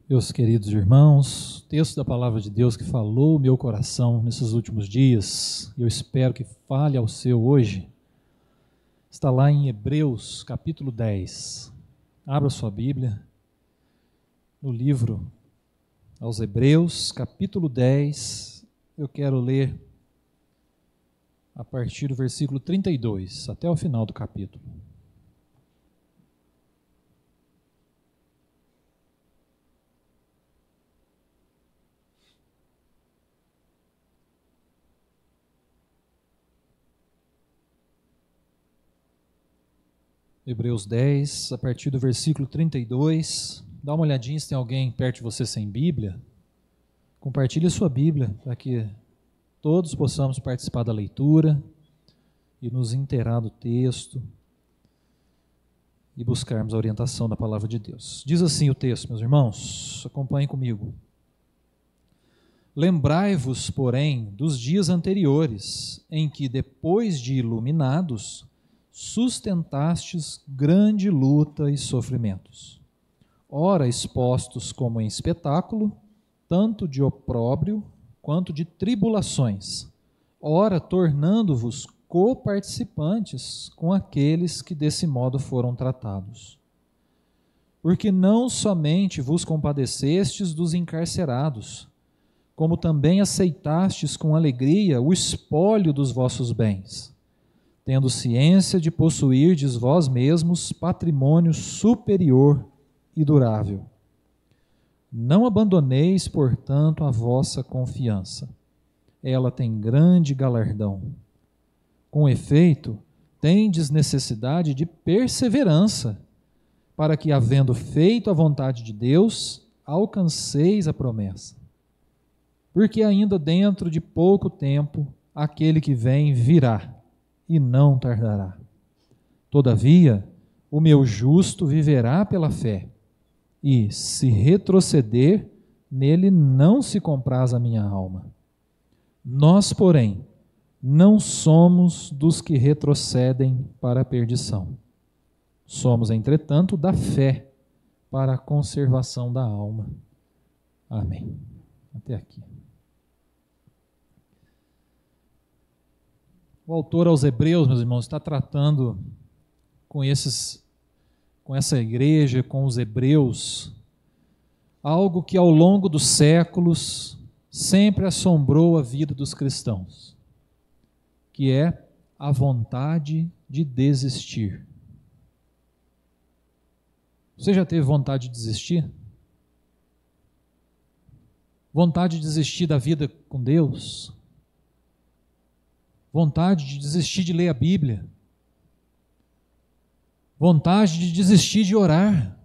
Meus queridos irmãos, texto da palavra de Deus que falou o meu coração nesses últimos dias, e eu espero que fale ao seu hoje, está lá em Hebreus, capítulo 10. Abra sua Bíblia, no livro aos Hebreus, capítulo 10, eu quero ler a partir do versículo 32, até o final do capítulo. Hebreus 10, a partir do versículo 32. Dá uma olhadinha se tem alguém perto de você sem Bíblia. Compartilhe sua Bíblia para que todos possamos participar da leitura e nos inteirar do texto e buscarmos a orientação da palavra de Deus. Diz assim o texto, meus irmãos, acompanhem comigo. Lembrai-vos, porém, dos dias anteriores, em que, depois de iluminados, sustentastes grande luta e sofrimentos, ora expostos como em espetáculo, tanto de opróbrio quanto de tribulações, ora tornando-vos coparticipantes com aqueles que desse modo foram tratados. Porque não somente vos compadecestes dos encarcerados, como também aceitastes com alegria o espólio dos vossos bens, tendo ciência de possuirdes vós mesmos patrimônio superior e durável. Não abandoneis, portanto, a vossa confiança. Ela tem grande galardão. Com efeito, tendes necessidade de perseverança, para que, havendo feito a vontade de Deus, alcanceis a promessa. Porque ainda dentro de pouco tempo, aquele que vem virá, e não tardará. Todavia, o meu justo viverá pela fé, e, se retroceder, nele não se compraz a minha alma. Nós, porém, não somos dos que retrocedem para a perdição. Somos, entretanto, da fé para a conservação da alma. Amém. Até aqui. O autor aos Hebreus, meus irmãos, está tratando com essa igreja, com os hebreus, algo que ao longo dos séculos sempre assombrou a vida dos cristãos, que é a vontade de desistir. Você já teve vontade de desistir? Vontade de desistir da vida com Deus? Vontade de desistir de ler a Bíblia? Vontade de desistir de orar?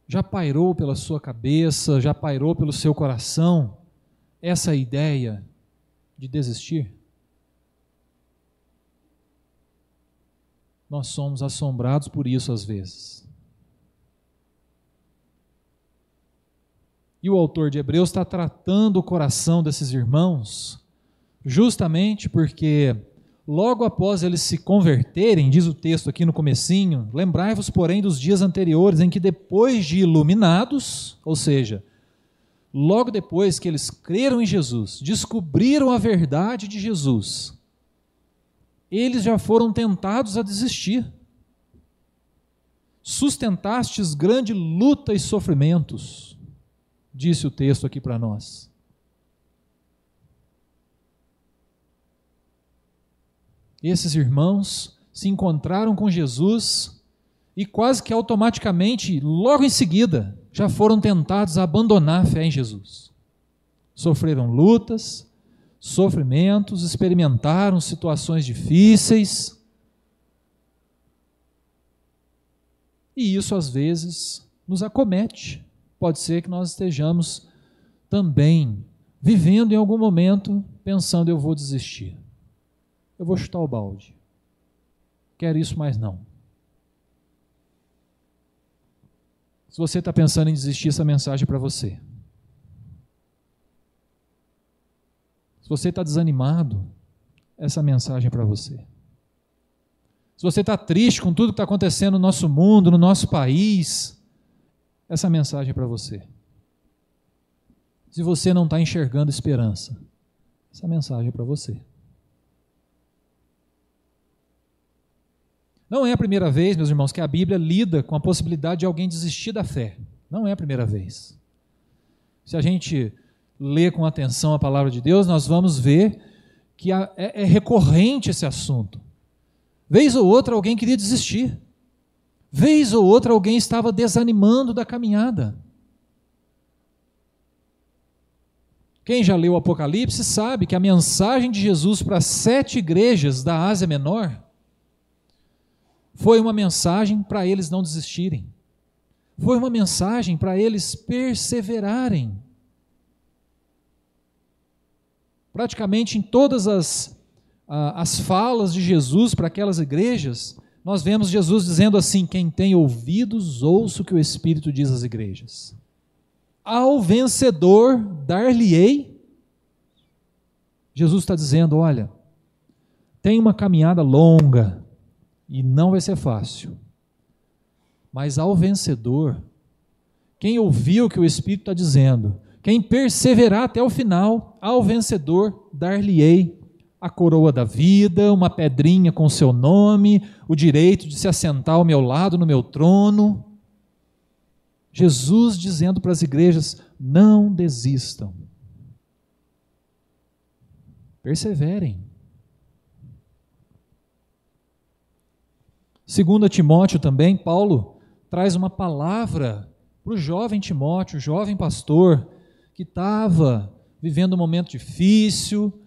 Já pairou pela sua cabeça, já pairou pelo seu coração essa ideia de desistir? Nós somos assombrados por isso às vezes. E o autor de Hebreus está tratando o coração desses irmãos, justamente porque logo após eles se converterem, diz o texto aqui no comecinho, lembrai-vos, porém, dos dias anteriores em que depois de iluminados, ou seja, logo depois que eles creram em Jesus, descobriram a verdade de Jesus, eles já foram tentados a desistir. Sustentastes grande luta e sofrimentos, disse o texto aqui para nós. Esses irmãos se encontraram com Jesus e quase que automaticamente, logo em seguida, já foram tentados a abandonar a fé em Jesus. Sofreram lutas, sofrimentos, experimentaram situações difíceis. E isso às vezes nos acomete. Pode ser que nós estejamos também vivendo em algum momento pensando, eu vou desistir. Eu vou chutar o balde. Quero isso mais não. Se você está pensando em desistir, essa mensagem é para você. Se você está desanimado, essa mensagem é para você. se você está triste com tudo que está acontecendo no nosso mundo, no nosso país, essa mensagem é para você. Se você não está enxergando esperança, essa mensagem é para você. Não é a primeira vez, meus irmãos, que a Bíblia lida com a possibilidade de alguém desistir da fé. Não é a primeira vez. Se a gente lê com atenção a palavra de Deus, nós vamos ver que é recorrente esse assunto. Vez ou outra alguém queria desistir. Vez ou outra alguém estava desanimando da caminhada. Quem já leu o Apocalipse sabe que a mensagem de Jesus para as 7 igrejas da Ásia Menor foi uma mensagem para eles não desistirem. Foi uma mensagem para eles perseverarem. Praticamente em todas as falas de Jesus para aquelas igrejas, nós vemos Jesus dizendo assim: quem tem ouvidos, ouça o que o Espírito diz às igrejas. Ao vencedor dar-lhe-ei. Jesus está dizendo: olha, tem uma caminhada longa e não vai ser fácil, mas ao vencedor, quem ouviu o que o Espírito está dizendo, quem perseverar até o final, ao vencedor dar-lhe-ei a coroa da vida, uma pedrinha com seu nome, o direito de se assentar ao meu lado no meu trono. Jesus dizendo para as igrejas: não desistam, perseverem. 2 Timóteo também, Paulo traz uma palavra para o jovem Timóteo, o jovem pastor, que estava vivendo um momento difícil.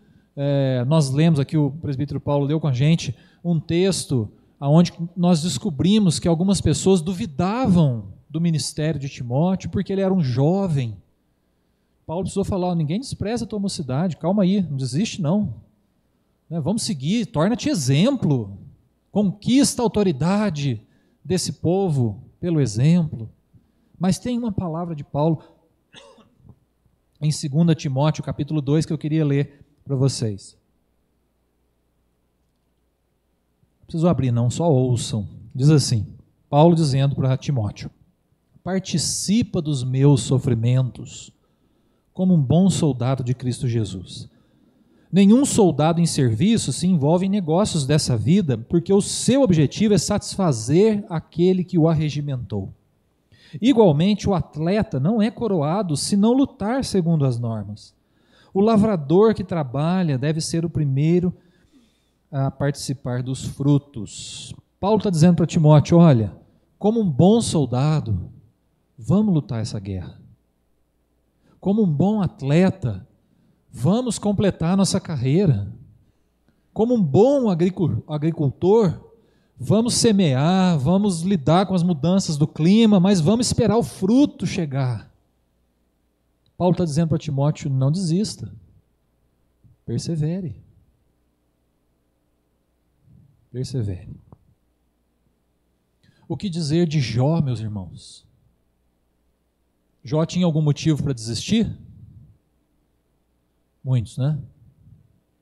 Nós lemos aqui, o presbítero Paulo leu com a gente um texto onde nós descobrimos que algumas pessoas duvidavam do ministério de Timóteo, porque ele era um jovem. Paulo precisou falar: ninguém despreza a tua mocidade, calma aí, não desiste não. Vamos seguir, torna-te exemplo, conquista a autoridade desse povo pelo exemplo. Mas tem uma palavra de Paulo em 2 Timóteo, capítulo 2, que eu queria ler para vocês. Não preciso abrir não, só ouçam. Diz assim, Paulo dizendo para Timóteo: participa dos meus sofrimentos, como um bom soldado de Cristo Jesus. Nenhum soldado em serviço se envolve em negócios dessa vida, porque o seu objetivo é satisfazer aquele que o arregimentou. Igualmente, o atleta não é coroado se não lutar segundo as normas. O lavrador que trabalha deve ser o primeiro a participar dos frutos. Paulo está dizendo para Timóteo: olha, como um bom soldado, vamos lutar essa guerra. Como um bom atleta, vamos completar nossa carreira. Como um bom agricultor, vamos semear, vamos lidar com as mudanças do clima, mas vamos esperar o fruto chegar. Paulo está dizendo para Timóteo: não desista, persevere. Persevere. O que dizer de Jó, meus irmãos? Jó tinha algum motivo para desistir? Muitos, né?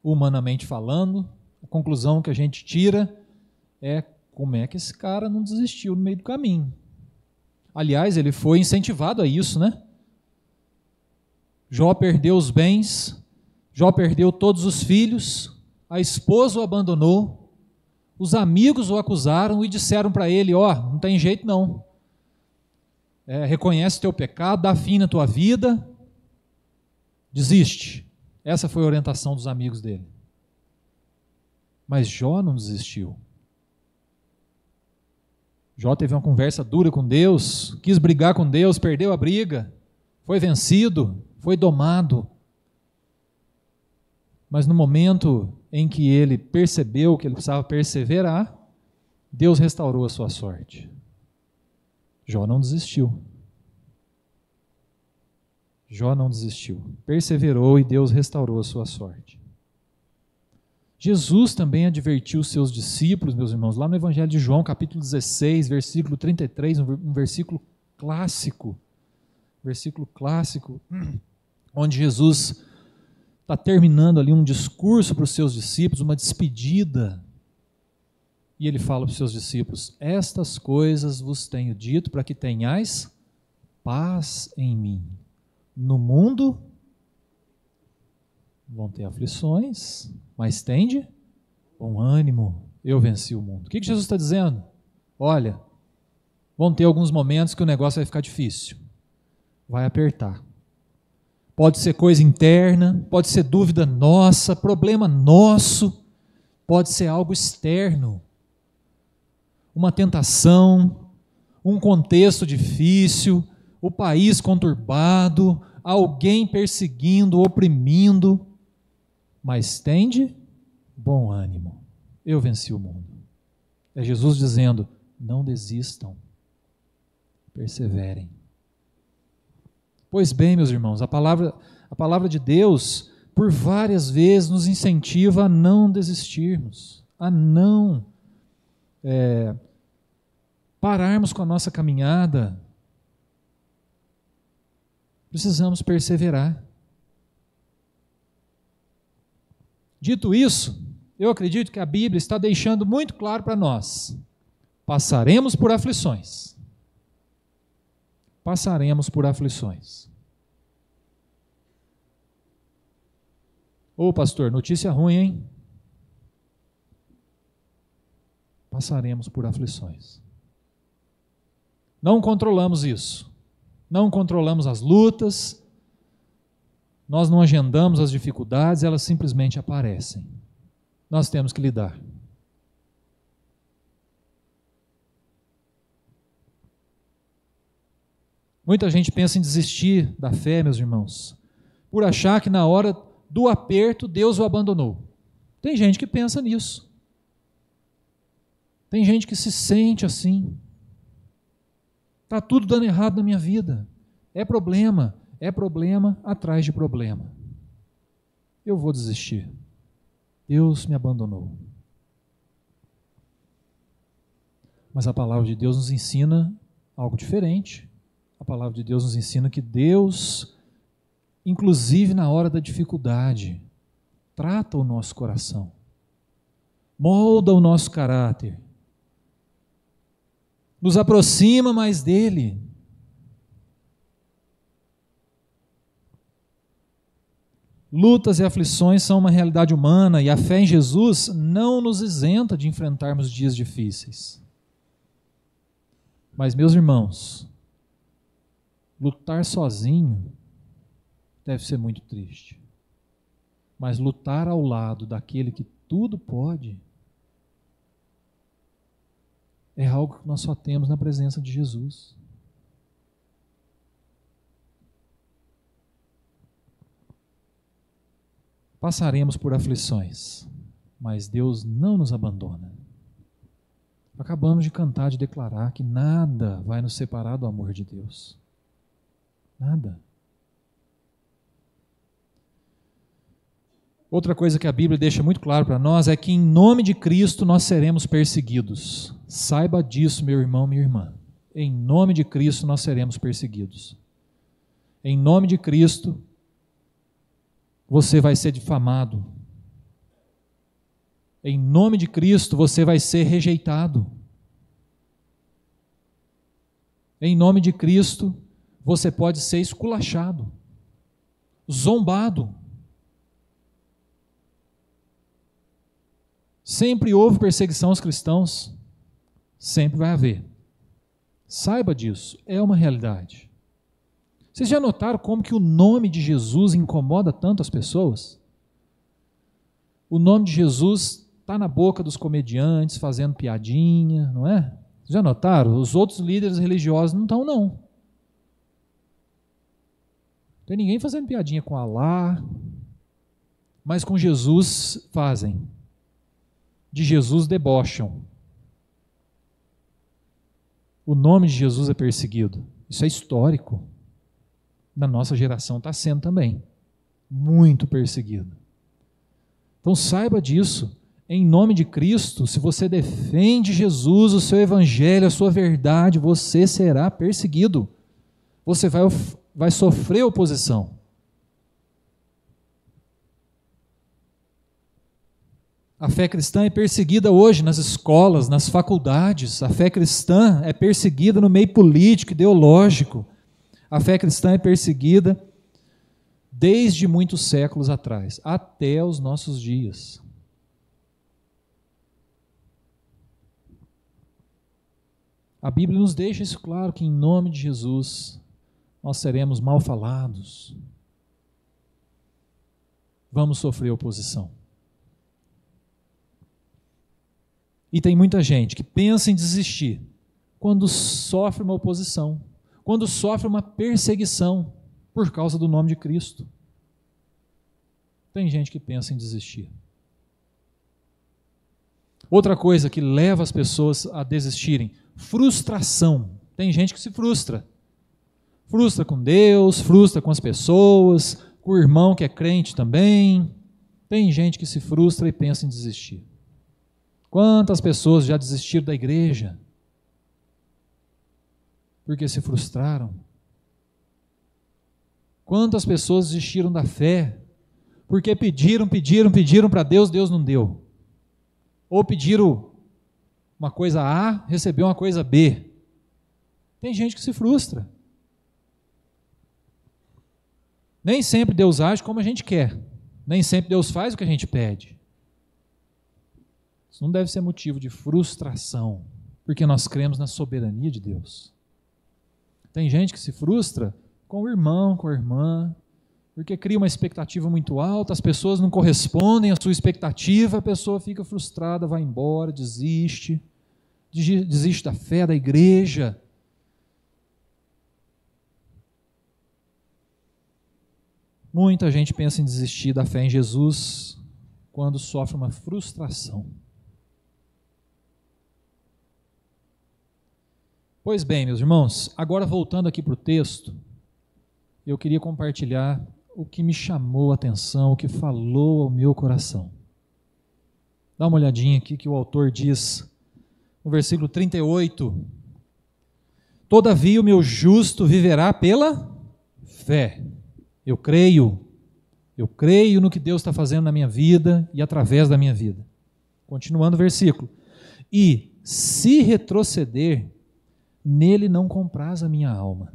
Humanamente falando, a conclusão que a gente tira é: como é que esse cara não desistiu no meio do caminho? Aliás, ele foi incentivado a isso, né? Jó perdeu os bens, Jó perdeu todos os filhos, a esposa o abandonou, os amigos o acusaram e disseram para ele: não tem jeito não, reconhece o teu pecado, dá fim na tua vida, desiste. Essa foi a orientação dos amigos dele. Mas Jó não desistiu. Jó teve uma conversa dura com Deus, quis brigar com Deus, perdeu a briga, foi vencido, foi domado. Mas no momento em que ele percebeu que ele precisava perseverar, Deus restaurou a sua sorte. Jó não desistiu. Jó não desistiu. Perseverou e Deus restaurou a sua sorte. Jesus também advertiu os seus discípulos, meus irmãos, lá no Evangelho de João, capítulo 16, versículo 33, um versículo clássico, onde Jesus está terminando ali um discurso para os seus discípulos, uma despedida. E ele fala para os seus discípulos: estas coisas vos tenho dito para que tenhais paz em mim. No mundo vão ter aflições, mas tende bom ânimo, eu venci o mundo. O que Jesus está dizendo? Olha, vão ter alguns momentos que o negócio vai ficar difícil, vai apertar. Pode ser coisa interna, pode ser dúvida nossa, problema nosso, pode ser algo externo, uma tentação, um contexto difícil, o país conturbado, alguém perseguindo, oprimindo, mas tende bom ânimo, eu venci o mundo. É Jesus dizendo: não desistam, perseverem. Pois bem, meus irmãos, a palavra de Deus, por várias vezes, nos incentiva a não desistirmos, a não pararmos com a nossa caminhada. Precisamos perseverar. Dito isso, eu acredito que a Bíblia está deixando muito claro para nós: passaremos por aflições. Passaremos por aflições. Ô pastor, notícia ruim, hein? Passaremos por aflições. Não controlamos isso. Não controlamos as lutas. Nós não agendamos as dificuldades, elas simplesmente aparecem. Nós temos que lidar. Muita gente pensa em desistir da fé, meus irmãos, por achar que na hora do aperto Deus o abandonou. Tem gente que pensa nisso. Tem gente que se sente assim. Está tudo dando errado na minha vida. É problema atrás de problema. Eu vou desistir. Deus me abandonou. Mas a palavra de Deus nos ensina algo diferente. A palavra de Deus nos ensina que Deus, inclusive na hora da dificuldade, trata o nosso coração, molda o nosso caráter, nos aproxima mais dele. Lutas e aflições são uma realidade humana e a fé em Jesus não nos isenta de enfrentarmos dias difíceis. Mas, meus irmãos, lutar sozinho deve ser muito triste. Mas lutar ao lado daquele que tudo pode é algo que nós só temos na presença de Jesus. Passaremos por aflições, mas Deus não nos abandona. Acabamos de cantar, de declarar que nada vai nos separar do amor de Deus. Nada. Outra coisa que a Bíblia deixa muito claro para nós é que em nome de Cristo nós seremos perseguidos. Saiba disso, meu irmão, minha irmã. Em nome de Cristo nós seremos perseguidos. Em nome de Cristo você vai ser difamado. Em nome de Cristo você vai ser rejeitado. Em nome de Cristo você pode ser esculachado, zombado. Sempre houve perseguição aos cristãos, sempre vai haver. Saiba disso, é uma realidade. Vocês já notaram como que o nome de Jesus incomoda tanto as pessoas? O nome de Jesus está na boca dos comediantes, fazendo piadinha, não é? Vocês já notaram? Os outros líderes religiosos não estão, não. Não tem ninguém fazendo piadinha com Alá, mas com Jesus fazem. De Jesus debocham. O nome de Jesus é perseguido. Isso é histórico. Na nossa geração está sendo também. Muito perseguido. Então saiba disso. Em nome de Cristo, se você defende Jesus, o seu evangelho, a sua verdade, você será perseguido. Você vai sofrer oposição. A fé cristã é perseguida hoje nas escolas, nas faculdades. A fé cristã é perseguida no meio político, ideológico. A fé cristã é perseguida desde muitos séculos atrás, até os nossos dias. A Bíblia nos deixa isso claro, que em nome de Jesus nós seremos mal falados. Vamos sofrer oposição. E tem muita gente que pensa em desistir quando sofre uma oposição, quando sofre uma perseguição por causa do nome de Cristo. Tem gente que pensa em desistir. Outra coisa que leva as pessoas a desistirem, frustração. Tem gente que se frustra. Frustra com Deus, frustra com as pessoas, com o irmão que é crente também. Tem gente que se frustra e pensa em desistir. Quantas pessoas já desistiram da igreja? Porque se frustraram. Quantas pessoas desistiram da fé? Porque pediram para Deus, Deus não deu. Ou pediram uma coisa A, recebeu uma coisa B. Tem gente que se frustra. Nem sempre Deus age como a gente quer. Nem sempre Deus faz o que a gente pede. Isso não deve ser motivo de frustração, porque nós cremos na soberania de Deus. Tem gente que se frustra com o irmão, com a irmã, porque cria uma expectativa muito alta, as pessoas não correspondem à sua expectativa, a pessoa fica frustrada, vai embora, desiste da fé, da igreja. Muita gente pensa em desistir da fé em Jesus quando sofre uma frustração. Pois bem, meus irmãos, agora voltando aqui para o texto, eu queria compartilhar o que me chamou a atenção, o que falou ao meu coração. Dá uma olhadinha aqui que o autor diz no versículo 38. Todavia o meu justo viverá pela fé. Eu creio no que Deus está fazendo na minha vida e através da minha vida. Continuando o versículo. E se retroceder, nele não compraz a minha alma.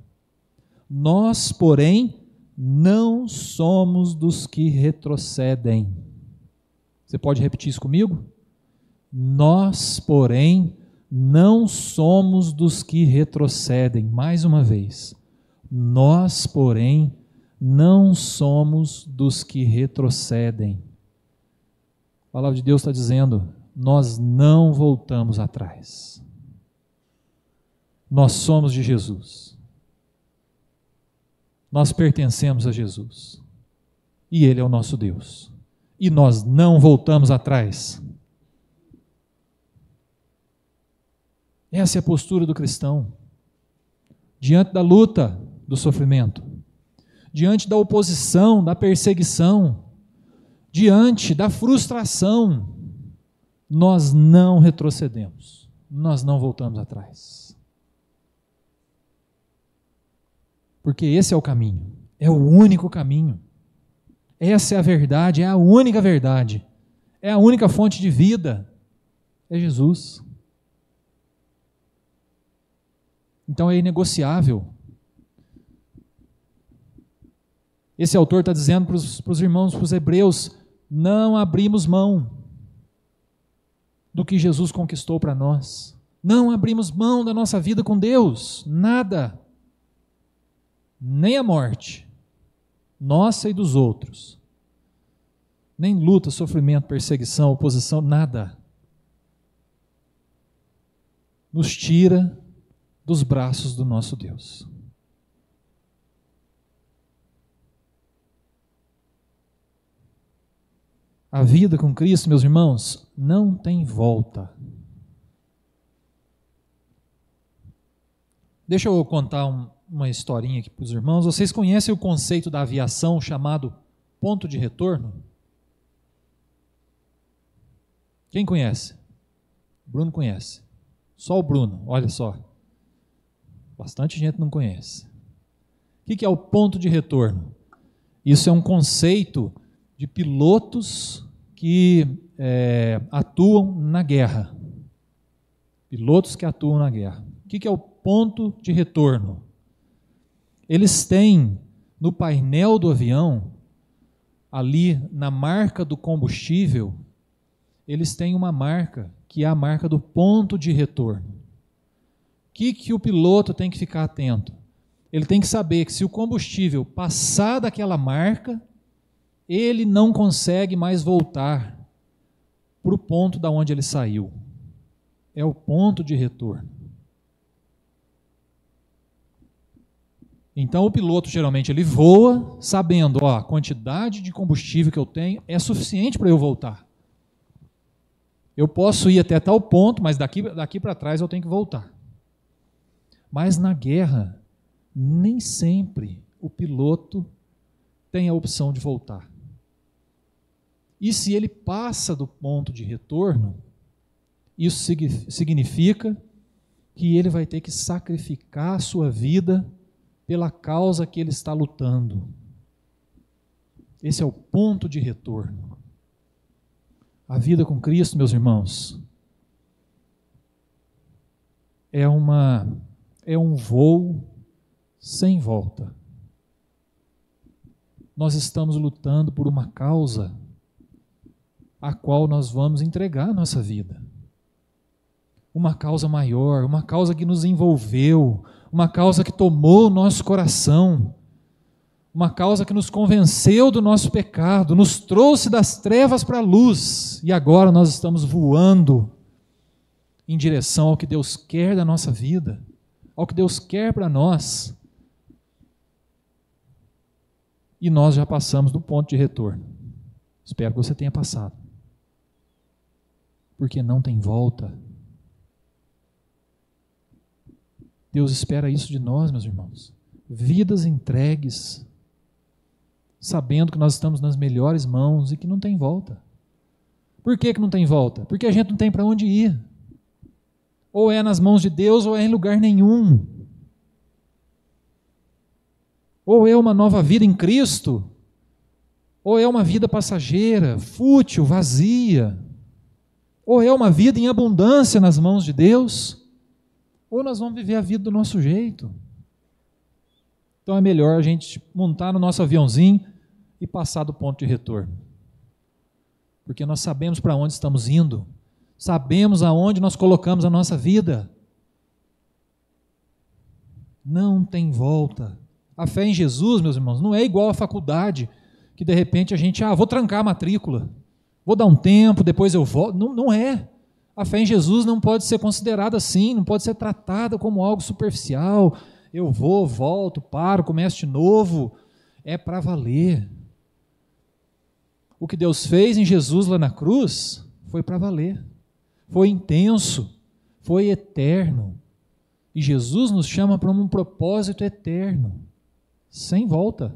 Nós, porém, não somos dos que retrocedem. Você pode repetir isso comigo? Nós, porém, não somos dos que retrocedem. Mais uma vez. Nós, porém, não somos dos que retrocedem. A palavra de Deus está dizendo, nós não voltamos atrás. Nós somos de Jesus. Nós pertencemos a Jesus. E Ele é o nosso Deus. E nós não voltamos atrás. Essa é a postura do cristão. Diante da luta, do sofrimento. Diante da oposição, da perseguição. Diante da frustração. Nós não retrocedemos. Nós não voltamos atrás. Porque esse é o caminho, é o único caminho. Essa é a verdade, é a única verdade. É a única fonte de vida. É Jesus. Então é inegociável. Esse autor está dizendo para os irmãos, para os hebreus, não abrimos mão do que Jesus conquistou para nós. Não abrimos mão da nossa vida com Deus, nada. Nem a morte, nossa e dos outros, nem luta, sofrimento, perseguição, oposição, nada, nos tira dos braços do nosso Deus. A vida com Cristo, meus irmãos, não tem volta. Deixa eu contar uma historinha aqui para os irmãos. Vocês conhecem o conceito da aviação chamado ponto de retorno? Quem conhece? Bruno conhece. Só o Bruno, olha só. Bastante gente não conhece. O que é o ponto de retorno? Isso é um conceito de pilotos que atuam na guerra. Pilotos que atuam na guerra. O que é o ponto de retorno? Eles têm no painel do avião, ali na marca do combustível, eles têm uma marca, que é a marca do ponto de retorno. O que o piloto tem que ficar atento? Ele tem que saber que se o combustível passar daquela marca, ele não consegue mais voltar para o ponto da onde ele saiu. É o ponto de retorno. Então o piloto geralmente ele voa sabendo, a quantidade de combustível que eu tenho é suficiente para eu voltar. Eu posso ir até tal ponto, mas daqui para trás eu tenho que voltar. Mas na guerra, nem sempre o piloto tem a opção de voltar. E se ele passa do ponto de retorno, isso significa que ele vai ter que sacrificar a sua vida pela causa que ele está lutando. Esse é o ponto de retorno. A vida com Cristo, meus irmãos, é um voo sem volta. Nós estamos lutando por uma causa a qual nós vamos entregar a nossa vida. Uma causa maior, uma causa que nos envolveu, uma causa que tomou o nosso coração, uma causa que nos convenceu do nosso pecado, nos trouxe das trevas para a luz, e agora nós estamos voando em direção ao que Deus quer da nossa vida, ao que Deus quer para nós. E nós já passamos do ponto de retorno. Espero que você tenha passado. Porque não tem volta. Deus espera isso de nós, meus irmãos. Vidas entregues, sabendo que nós estamos nas melhores mãos e que não tem volta. Por que não tem volta? Porque a gente não tem para onde ir. Ou é nas mãos de Deus ou é em lugar nenhum. Ou é uma nova vida em Cristo, ou é uma vida passageira, fútil, vazia. Ou é uma vida em abundância nas mãos de Deus, ou nós vamos viver a vida do nosso jeito. Então é melhor a gente montar no nosso aviãozinho e passar do ponto de retorno. Porque nós sabemos para onde estamos indo, sabemos aonde nós colocamos a nossa vida. Não tem volta. A fé em Jesus, meus irmãos, não é igual à faculdade, que de repente a gente, vou trancar a matrícula, vou dar um tempo, depois eu volto. Não é. A fé em Jesus não pode ser considerada assim, não pode ser tratada como algo superficial. Eu vou, volto, paro, começo de novo. É para valer. O que Deus fez em Jesus lá na cruz foi para valer. Foi intenso, foi eterno. E Jesus nos chama para um propósito eterno, sem volta.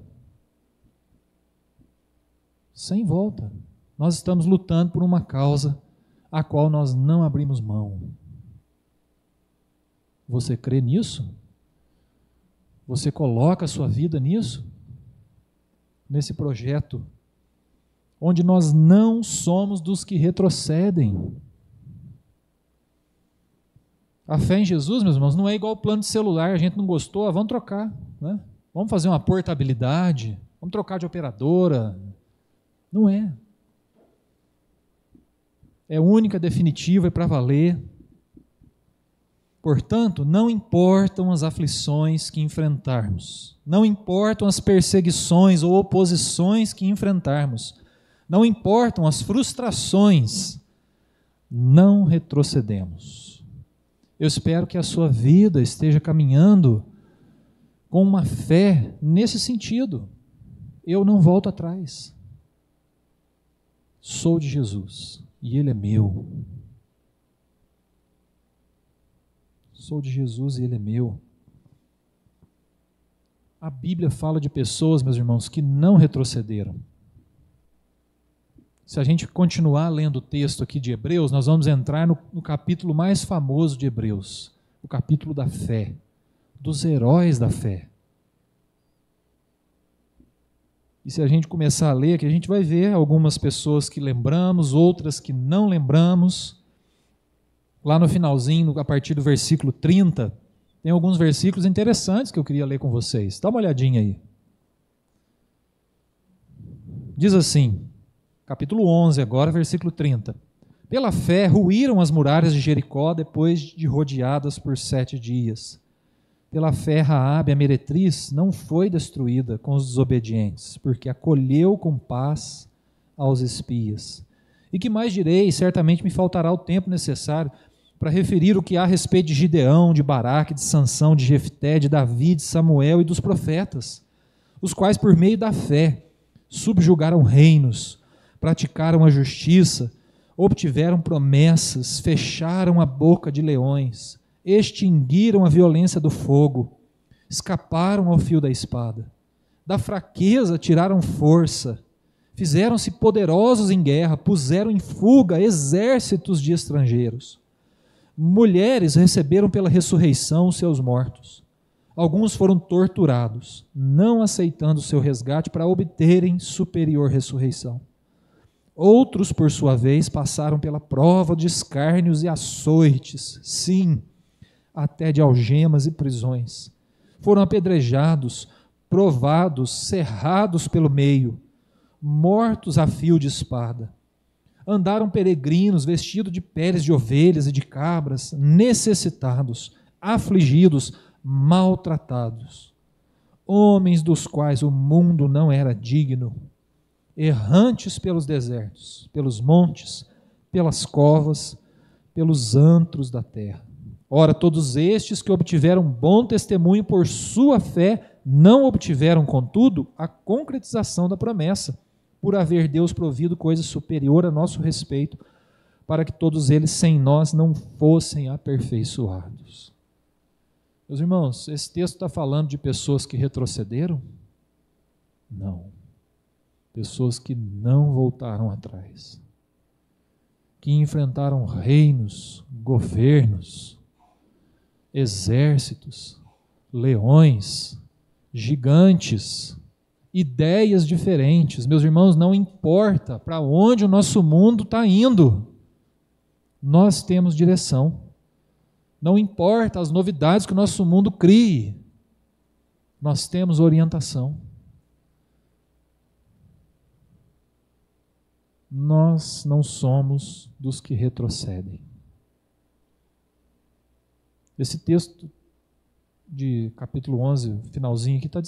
Sem volta. Nós estamos lutando por uma causa a qual nós não abrimos mão. Você crê nisso? Você coloca a sua vida nisso? Nesse projeto, onde nós não somos dos que retrocedem. A fé em Jesus, meus irmãos, não é igual ao plano de celular, a gente não gostou, vamos trocar, né? Vamos fazer uma portabilidade, vamos trocar de operadora. Não é. É única, definitiva, é para valer. Portanto, não importam as aflições que enfrentarmos, não importam as perseguições ou oposições que enfrentarmos, não importam as frustrações, não retrocedemos. Eu espero que a sua vida esteja caminhando com uma fé nesse sentido. Eu não volto atrás. Sou de Jesus e Ele é meu. Sou de Jesus e Ele é meu. A Bíblia fala de pessoas, meus irmãos, que não retrocederam. Se a gente continuar lendo o texto aqui de Hebreus, nós vamos entrar no capítulo mais famoso de Hebreus, o capítulo da fé, dos heróis da fé. E se a gente começar a ler, que a gente vai ver algumas pessoas que lembramos, outras que não lembramos. Lá no finalzinho, a partir do versículo 30, tem alguns versículos interessantes que eu queria ler com vocês. Dá uma olhadinha aí. Diz assim, capítulo 11 agora, versículo 30. Pela fé ruíram as muralhas de Jericó depois de rodeadas por 7 dias. Pela fé Raabe, a meretriz, não foi destruída com os desobedientes, porque acolheu com paz aos espias. E que mais direi? Certamente me faltará o tempo necessário para referir o que há a respeito de Gideão, de Baraque, de Sansão, de Jefté, de Davi, de Samuel e dos profetas, os quais por meio da fé subjugaram reinos, praticaram a justiça, obtiveram promessas, fecharam a boca de leões, extinguiram a violência do fogo, escaparam ao fio da espada. Da fraqueza tiraram força, fizeram-se poderosos em guerra, puseram em fuga exércitos de estrangeiros. Mulheres receberam pela ressurreição os seus mortos. Alguns foram torturados, não aceitando o seu resgate para obterem superior ressurreição. Outros, por sua vez, passaram pela prova de escárnios e açoites, sim, até de algemas e prisões. Foram apedrejados, provados, cerrados pelo meio, mortos a fio de espada. Andaram peregrinos, vestidos de peles de ovelhas e de cabras, necessitados, afligidos, maltratados. Homens dos quais o mundo não era digno, errantes pelos desertos, pelos montes, pelas covas, pelos antros da terra. Ora, todos estes que obtiveram bom testemunho por sua fé, não obtiveram, contudo, a concretização da promessa, por haver Deus provido coisa superior a nosso respeito, para que todos eles sem nós não fossem aperfeiçoados. Meus irmãos, esse texto está falando de pessoas que retrocederam? Não. Pessoas que não voltaram atrás, que enfrentaram reinos, governos, exércitos, leões, gigantes, ideias diferentes. Meus irmãos, não importa para onde o nosso mundo está indo, nós temos direção. Não importa as novidades que o nosso mundo crie, nós temos orientação. Nós não somos dos que retrocedem. Esse texto de capítulo 11, finalzinho aqui, está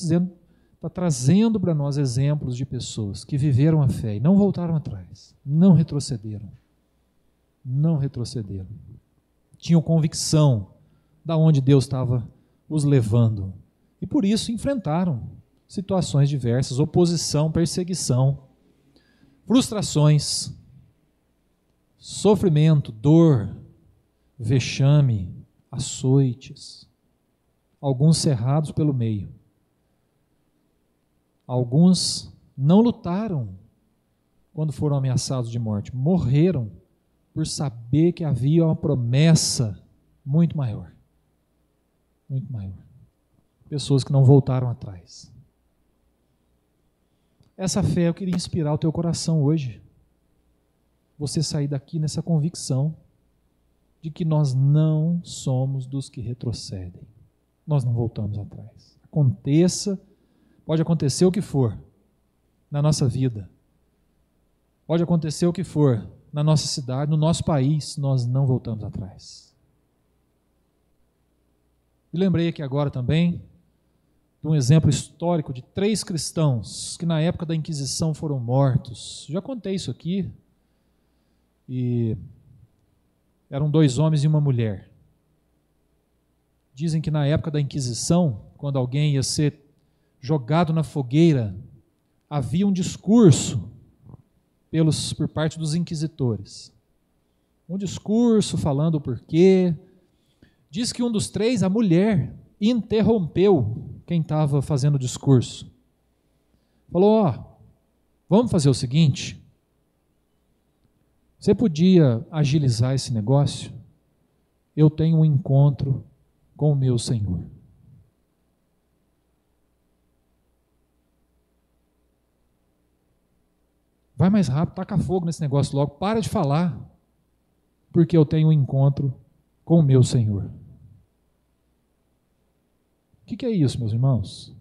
trazendo para nós exemplos de pessoas que viveram a fé e não voltaram atrás, não retrocederam. Não retrocederam. Tinham convicção da onde Deus estava os levando. E por isso enfrentaram situações diversas, oposição, perseguição, frustrações, sofrimento, dor, vexame, açoites, alguns cerrados pelo meio. Alguns não lutaram quando foram ameaçados de morte, morreram por saber que havia uma promessa muito maior. Muito maior. Pessoas que não voltaram atrás. Essa fé eu queria inspirar o teu coração hoje. Você sair daqui nessa convicção de que nós não somos dos que retrocedem. Nós não voltamos atrás. Pode acontecer o que for na nossa vida. Pode acontecer o que for na nossa cidade, no nosso país, nós não voltamos atrás. E lembrei aqui agora também de um exemplo histórico de 3 cristãos que na época da Inquisição foram mortos. Já contei isso aqui. E eram 2 homens e uma mulher. Dizem que na época da Inquisição, quando alguém ia ser jogado na fogueira, havia um discurso por parte dos inquisitores. Um discurso falando o porquê. Diz que um dos 3, a mulher, interrompeu quem estava fazendo o discurso. Falou, vamos fazer o seguinte, você podia agilizar esse negócio? Eu tenho um encontro com o meu Senhor. Vai mais rápido, taca fogo nesse negócio logo, para de falar, porque eu tenho um encontro com o meu Senhor. O que é isso, meus irmãos?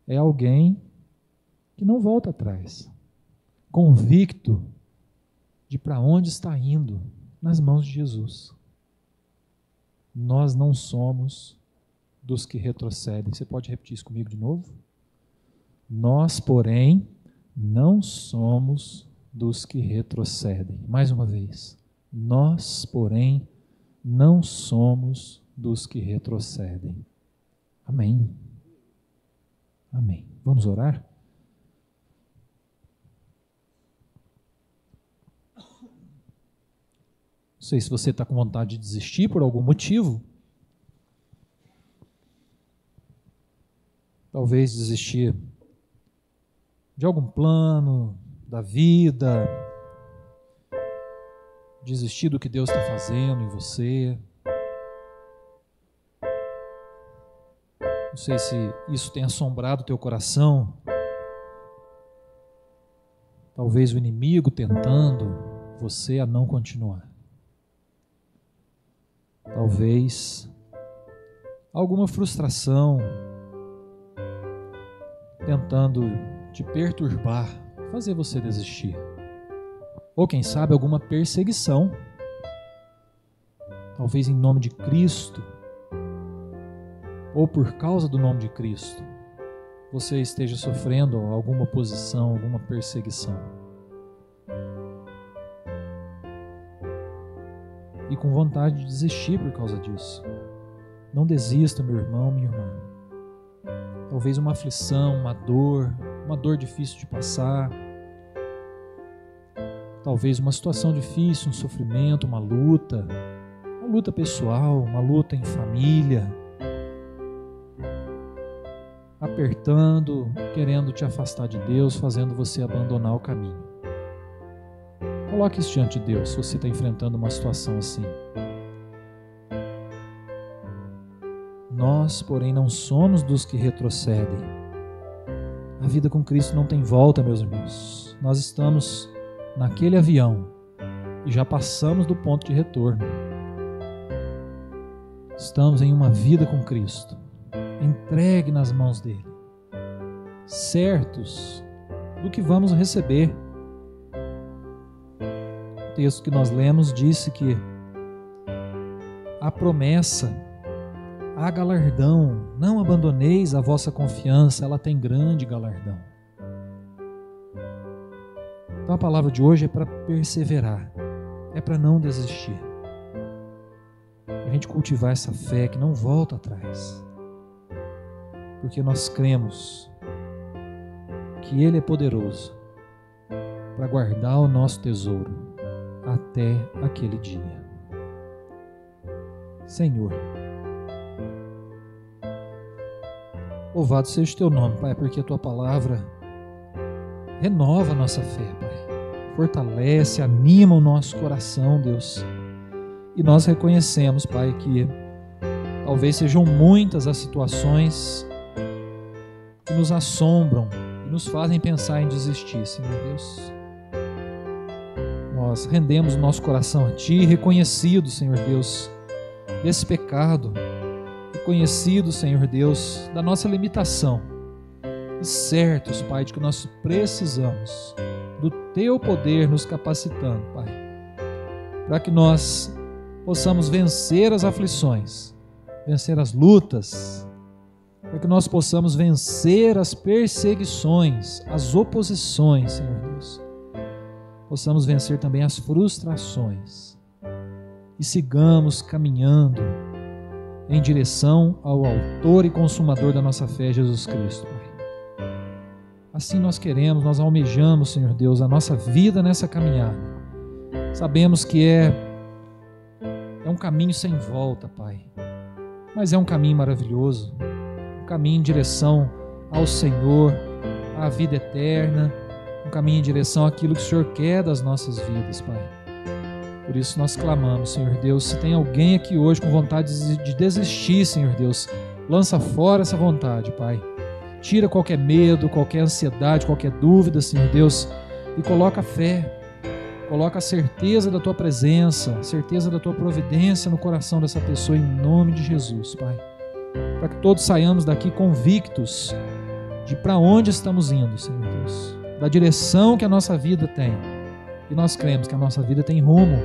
É alguém que não volta atrás, convicto de para onde está indo, nas mãos de Jesus. Nós não somos dos que retrocedem. Você pode repetir isso comigo de novo? Nós, porém, não somos dos que retrocedem. Mais uma vez. Nós, porém, não somos dos que retrocedem. Amém. Amém. Vamos orar? Não sei se você está com vontade de desistir por algum motivo. Talvez desistir de algum plano da vida, desistir do que Deus está fazendo em você. Não sei se isso tem assombrado o teu coração. Talvez o inimigo tentando você a não continuar. Talvez alguma frustração tentando te perturbar, fazer você desistir. Ou quem sabe alguma perseguição, talvez em nome de Cristo, ou por causa do nome de Cristo, você esteja sofrendo alguma oposição, alguma perseguição. E com vontade de desistir por causa disso. Não desista, meu irmão, minha irmã. Talvez uma aflição, uma dor difícil de passar. Talvez uma situação difícil, um sofrimento, uma luta pessoal, uma luta em família, apertando, querendo te afastar de Deus, fazendo você abandonar o caminho. Coloque isso diante de Deus, se você está enfrentando uma situação assim. Nós, porém, não somos dos que retrocedem. A vida com Cristo não tem volta, meus irmãos. Nós estamos naquele avião e já passamos do ponto de retorno. Estamos em uma vida com Cristo, entregue nas mãos dele, certos do que vamos receber. O texto que nós lemos disse que a promessa, há galardão, não abandoneis a vossa confiança, ela tem grande galardão. Então a palavra de hoje é para perseverar, é para não desistir. A gente cultivar essa fé que não volta atrás. Porque nós cremos que Ele é poderoso para guardar o nosso tesouro até aquele dia. Senhor, louvado seja o Teu nome, Pai, porque a Tua palavra renova a nossa fé, Pai. Fortalece, anima o nosso coração, Deus. E nós reconhecemos, Pai, que talvez sejam muitas as situações que nos assombram e nos fazem pensar em desistir, Senhor Deus. Nós rendemos o nosso coração a Ti, reconhecido, Senhor Deus, desse pecado, reconhecido, Senhor Deus, da nossa limitação, e certos, Pai, de que nós precisamos do Teu poder nos capacitando, Pai, para que nós possamos vencer as aflições, vencer as lutas, para que nós possamos vencer as perseguições, as oposições, Senhor Deus. Possamos vencer também as frustrações e sigamos caminhando em direção ao autor e consumador da nossa fé, Jesus Cristo, Pai. Assim nós queremos, nós almejamos, Senhor Deus, a nossa vida nessa caminhada. Sabemos que é um caminho sem volta, Pai, mas é um caminho maravilhoso, um caminho em direção ao Senhor, à vida eterna, um caminho em direção àquilo que o Senhor quer das nossas vidas, Pai. Por isso nós clamamos, Senhor Deus, se tem alguém aqui hoje com vontade de desistir, Senhor Deus, lança fora essa vontade, Pai. Tira qualquer medo, qualquer ansiedade, qualquer dúvida, Senhor Deus, e coloca fé, coloca a certeza da tua presença, a certeza da tua providência no coração dessa pessoa, em nome de Jesus, Pai. Para que todos saiamos daqui convictos de para onde estamos indo, Senhor Deus, da direção que a nossa vida tem. E nós cremos que a nossa vida tem rumo,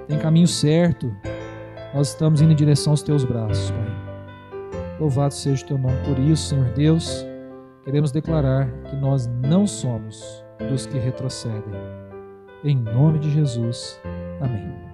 tem caminho certo. Nós estamos indo em direção aos teus braços, Pai. Louvado seja o teu nome por isso, Senhor Deus. Queremos declarar que nós não somos dos que retrocedem. Em nome de Jesus. Amém.